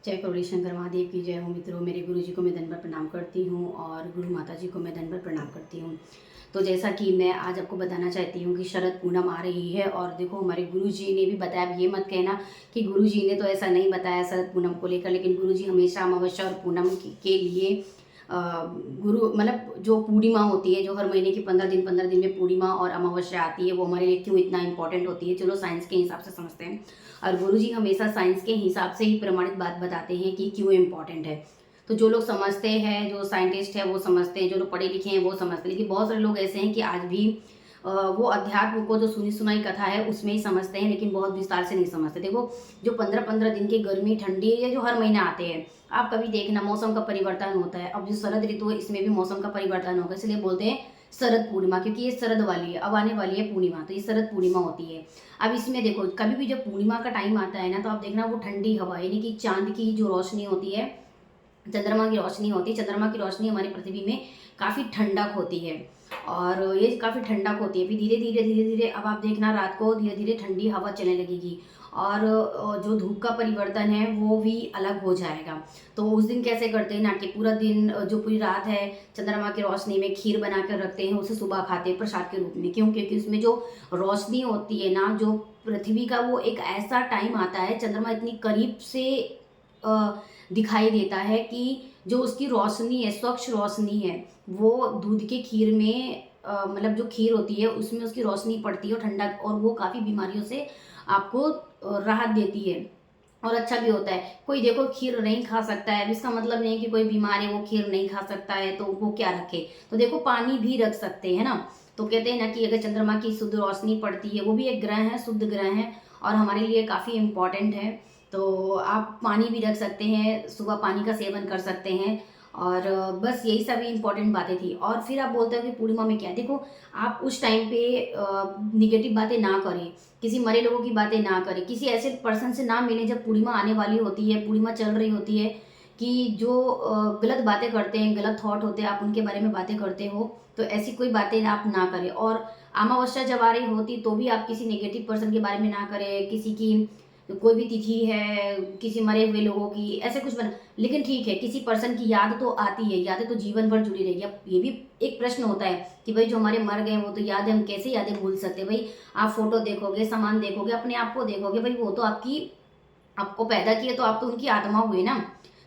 जय गौरी शंकर महादेव की जय हो। मित्रों, मेरे गुरु जी को मैं दंडवत प्रणाम करती हूँ और गुरु माता जी को मैं दंडवत प्रणाम करती हूँ। तो जैसा कि मैं आज आपको बताना चाहती हूँ कि शरद पूनम आ रही है और देखो हमारे गुरु जी ने भी बताया। ये मत कहना कि गुरु जी ने तो ऐसा नहीं बताया शरद पूनम को लेकर, लेकिन गुरु जी हमेशा अमावस्या और पूनम के लिए गुरु मतलब जो पूर्णिमा होती है, जो हर महीने की 15 दिन में पूर्णिमा और अमावस्या आती है, वो हमारे लिए क्यों इतना इंपॉर्टेंट होती है, चलो साइंस के हिसाब से समझते हैं। और गुरु जी हमेशा साइंस के हिसाब से ही प्रमाणित बात बताते हैं कि क्यों इम्पॉर्टेंट है। तो जो लोग समझते हैं, जो साइंटिस्ट है वो समझते हैं, जो लोग पढ़े लिखे हैं वो समझते हैं। लेकिन बहुत सारे लोग ऐसे हैं कि आज भी वो अध्यात्म को जो सुनी सुनाई कथा है उसमें ही समझते हैं, लेकिन बहुत विस्तार से नहीं समझते। देखो, जो 15 दिन के गर्मी ठंडी या जो हर महीने आते हैं, आप कभी देखना मौसम का परिवर्तन होता है। अब जो शरद ऋतु है इसमें भी मौसम का परिवर्तन होगा, इसलिए बोलते हैं शरद पूर्णिमा, क्योंकि ये शरद वाली है, अब आने वाली है पूर्णिमा, तो ये शरद पूर्णिमा होती है। अब इसमें देखो, कभी भी जब पूर्णिमा का टाइम आता है ना, तो आप देखना वो ठंडी हवा यानी कि चांद की जो रोशनी होती है, चंद्रमा की रोशनी होती है, चंद्रमा की रोशनी हमारी पृथ्वी में काफ़ी ठंडक होती है और ये काफ़ी ठंडक होती है। फिर धीरे धीरे अब आप देखना रात को धीरे धीरे ठंडी हवा चलने लगेगी और जो धूप का परिवर्तन है वो भी अलग हो जाएगा। तो उस दिन कैसे करते हैं ना कि पूरा दिन जो पूरी रात है चंद्रमा की रोशनी में खीर बना कर रखते हैं, उसे सुबह खाते हैं प्रसाद के रूप में। क्यों? क्योंकि उसमें जो रोशनी होती है ना, जो पृथ्वी का वो एक ऐसा टाइम आता है, चंद्रमा इतनी करीब से दिखाई देता है कि जो उसकी रोशनी है, स्वच्छ रोशनी है, वो दूध के खीर में मतलब जो खीर होती है उसमें उसकी रोशनी पड़ती है और ठंडक, और वो काफ़ी बीमारियों से आपको राहत देती है और अच्छा भी होता है। कोई देखो खीर नहीं खा सकता है, अब इसका मतलब नहीं कि कोई बीमार है वो खीर नहीं खा सकता है तो वो क्या रखे। तो देखो पानी भी रख सकते हैं ना। तो कहते हैं ना कि अगर चंद्रमा की शुद्ध रोशनी पड़ती है, वो भी एक ग्रह है, शुद्ध ग्रह है और हमारे लिए काफ़ी इम्पॉर्टेंट है। तो आप पानी भी रख सकते हैं, सुबह पानी का सेवन कर सकते हैं और बस यही सभी इंपॉर्टेंट बातें थी। और फिर आप बोलते हो कि पूर्णिमा में क्या, देखो आप उस टाइम पे निगेटिव बातें ना करें, किसी मरे लोगों की बातें ना करें, किसी ऐसे पर्सन से ना मिलें जब पूर्णिमा आने वाली होती है, पूर्णिमा चल रही होती है, कि जो गलत बातें करते हैं, गलत थॉट होते हैं, आप उनके बारे में बातें करते हो, तो ऐसी कोई बातें आप ना करें। और अमावस्या जब आ रही होती तो भी आप किसी नेगेटिव पर्सन के बारे में ना करें, किसी की कोई भी तिथि है, किसी मरे हुए लोगों की, ऐसे कुछ बना। लेकिन ठीक है, किसी पर्सन की याद तो आती है, यादें तो जीवन भर जुड़ी रहेगी। अब ये भी एक प्रश्न होता है कि भाई जो हमारे मर गए वो तो यादें हम कैसे यादें भूल सकते हैं। भाई आप फोटो देखोगे, सामान देखोगे, अपने आप को देखोगे, भाई वो तो आपको पैदा किया तो आप तो उनकी आत्मा हुए ना,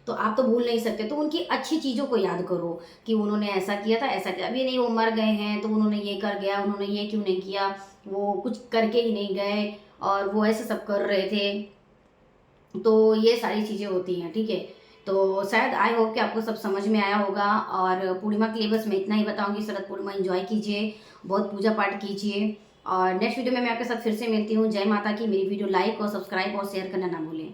तो आप तो भूल नहीं सकते। तो उनकी अच्छी चीज़ों को याद करो कि उन्होंने ऐसा किया था, ऐसा किया। अभी नहीं वो मर गए हैं तो उन्होंने ये कर गया, उन्होंने ये क्यों नहीं किया, वो कुछ करके ही नहीं गए और वो ऐसे सब कर रहे थे। तो ये सारी चीज़ें होती हैं, ठीक है। तो शायद आई होप कि आपको सब समझ में आया होगा और पूर्णिमा के लिए बस मैं इतना ही बताऊंगी। शरद पूर्णिमा एंजॉय कीजिए, बहुत पूजा पाठ कीजिए और नेक्स्ट वीडियो में मैं आपके साथ फिर से मिलती हूँ। जय माता की। मेरी वीडियो लाइक और सब्सक्राइब और शेयर करना ना भूलें।